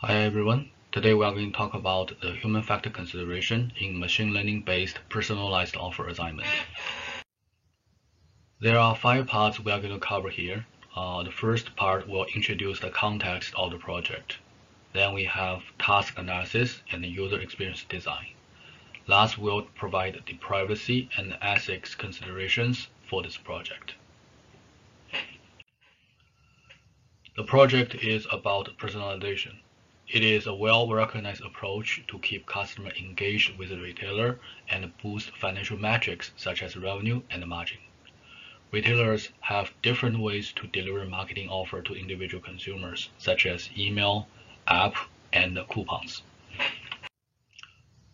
Hi everyone. Today we are going to talk about the human factor consideration in machine learning based personalized offer assignment. There are 5 parts we are going to cover here. The first part will introduce the context of the project. Then we have task analysis and user experience design. Last, we'll provide the privacy and ethics considerations for this project. The project is about personalization. It is a well-recognized approach to keep customers engaged with the retailer and boost financial metrics such as revenue and margin. Retailers have different ways to deliver marketing offer to individual consumers, such as email, app, and coupons.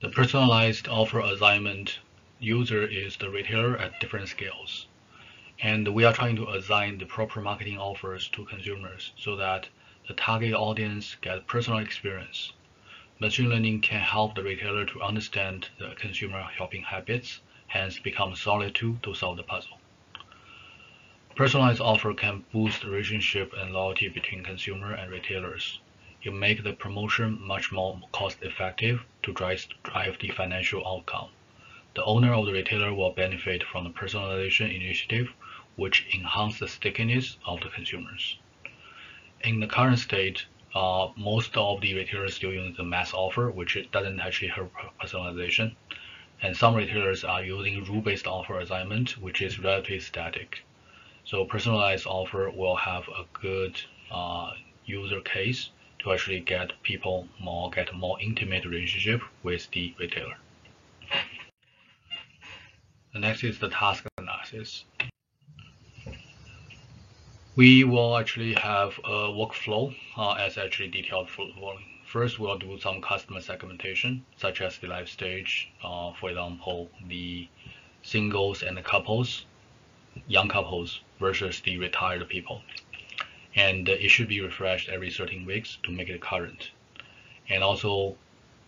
The personalized offer assignment user is the retailer at different scales. And we are trying to assign the proper marketing offers to consumers so that the target audience gets personal experience. Machine learning can help the retailer to understand the consumer shopping habits, hence become a solid tool to solve the puzzle. Personalized offer can boost the relationship and loyalty between consumer and retailers. It makes the promotion much more cost-effective to drive the financial outcome. The owner of the retailer will benefit from the personalization initiative, which enhance the stickiness of the consumers. In the current state, most of the retailers still use the mass offer, which doesn't actually help personalization. And some retailers are using rule-based offer assignment, which is relatively static. So personalized offer will have a good user case to actually get a more intimate relationship with the retailer. The next is the task analysis. We will actually have a workflow as actually detailed following. First, we'll do some customer segmentation, such as the life stage, for example, the singles and the couples, young couples versus the retired people. And it should be refreshed every 13 weeks to make it current. And also,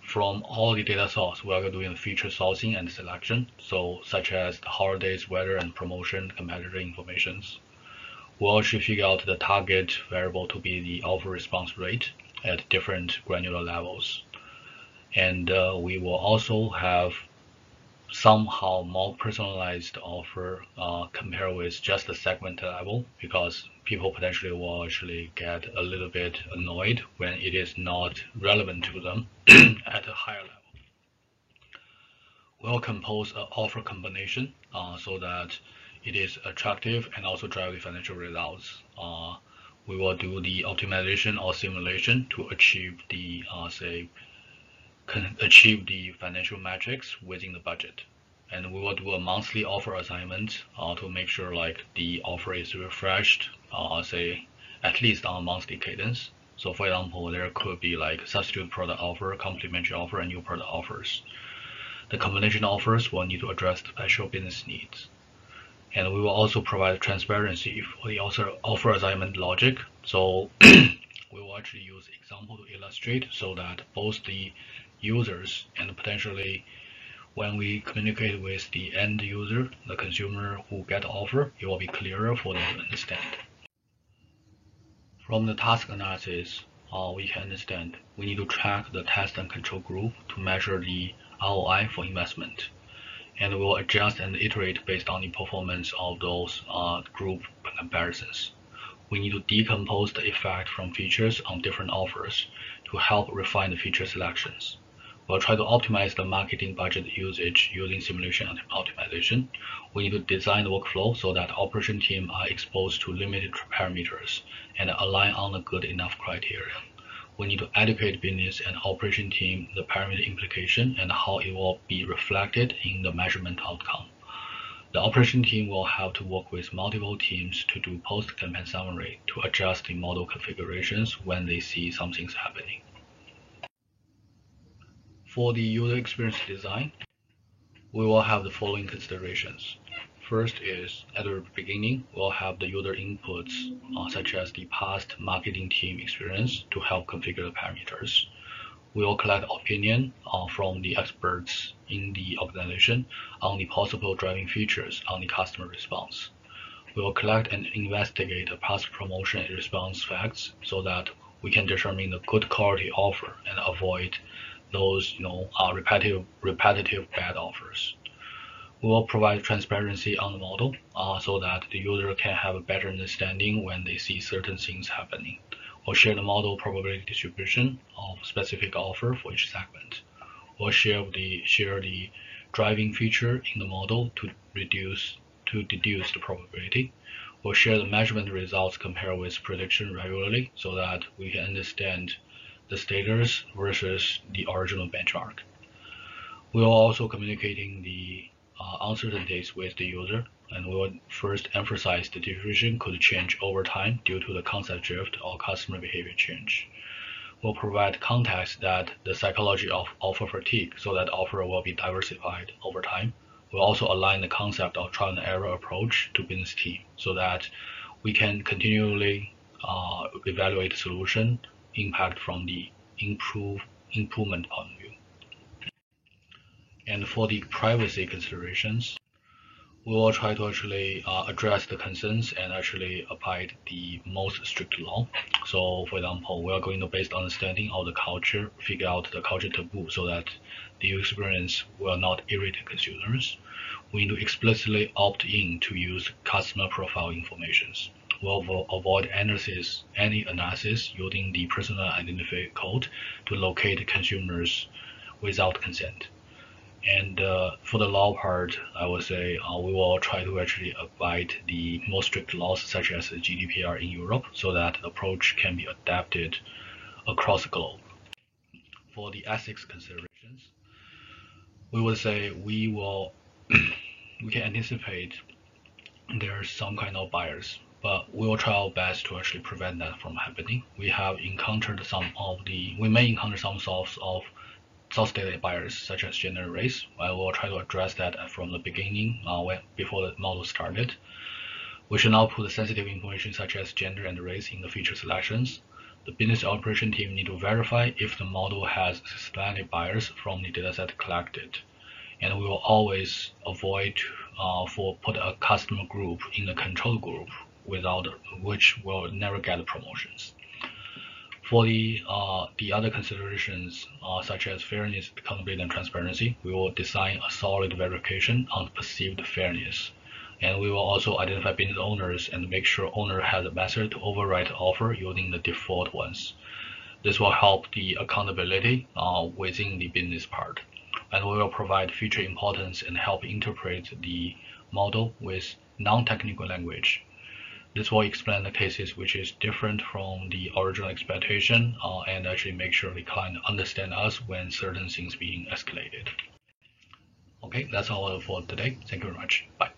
from all the data source, we are doing feature sourcing and selection, so such as the holidays, weather, and promotion competitor informations. We'll actually figure out the target variable to be the offer response rate at different granular levels. And we will also have somehow more personalized offer compared with just the segment level, because people potentially will actually get a little bit annoyed when it is not relevant to them at a higher level. We'll compose an offer combination so that it is attractive and also drive the financial results. We will do the optimization or simulation to achieve the financial metrics within the budget. And we will do a monthly offer assignment to make sure like the offer is refreshed, at least on a monthly cadence. So for example, there could be like substitute product offer, complementary offer, and new product offers. The combination offers will need to address special business needs. And we will also provide transparency for the offer assignment logic. So we will actually use example to illustrate so that both the users and potentially when we communicate with the end user, the consumer who get the offer, it will be clearer for them to understand. From the task analysis, we can understand we need to track the test and control group to measure the ROI for investment. And we will adjust and iterate based on the performance of those group comparisons. We need to decompose the effect from features on different offers to help refine the feature selections. We'll try to optimize the marketing budget usage using simulation and optimization. We need to design the workflow so that operation team are exposed to limited parameters and align on the good enough criteria. We need to educate business and operation team the parameter implication and how it will be reflected in the measurement outcome. The operation team will have to work with multiple teams to do post-campaign summary to adjust the model configurations when they see something's happening. For the user experience design, we will have the following considerations. First is, at the beginning, we'll have the user inputs, such as the past marketing team experience to help configure the parameters. We will collect opinion from the experts in the organization on the possible driving features on the customer response. We will collect and investigate past promotion and response facts so that we can determine the good quality offer and avoid those repetitive bad offers. We will provide transparency on the model so that the user can have a better understanding when they see certain things happening. We'll share the model probability distribution of specific offer for each segment. We'll share the driving feature in the model to deduce the probability. We'll share the measurement results compared with prediction regularly so that we can understand the status versus the original benchmark. We will also communicating the uncertainties with the user, and we will first emphasize the distribution could change over time due to the concept drift or customer behavior change. We'll provide context that the psychology of offer fatigue so that offer will be diversified over time. We'll also align the concept of trial and error approach to business team so that we can continually evaluate the solution impact from the improvement point of view. And for the privacy considerations, we will try to actually address the concerns and actually apply the most strict law. So, for example, we are going to, based on understanding of the culture, figure out the culture taboo so that the experience will not irritate consumers. We need to explicitly opt in to use customer profile information. We'll avoid any analysis using the personal identifier code to locate consumers without consent. And for the law part, I would say we will try to actually abide the most strict laws such as the GDPR in Europe so that the approach can be adapted across the globe. For the ethics considerations, we would say we can anticipate there's some kind of bias, but we will try our best to actually prevent that from happening. We may encounter some sorts of source data bias such as gender and race. I will try to address that from the beginning before the model started. We should not put sensitive information such as gender and race in the feature selections. The business operation team need to verify if the model has systematic bias from the dataset collected. And we will always avoid put a customer group in the control group which will never get promotions. For the other considerations, such as fairness, accountability, and transparency, we will design a solid verification on perceived fairness. And we will also identify business owners and make sure owner has a method to override offer using the default ones. This will help the accountability within the business part. And we will provide feature importance and help interpret the model with non-technical language. This will explain the cases which is different from the original expectation and actually make sure the client understand us when certain things being escalated. Okay, that's all for today. Thank you very much. Bye.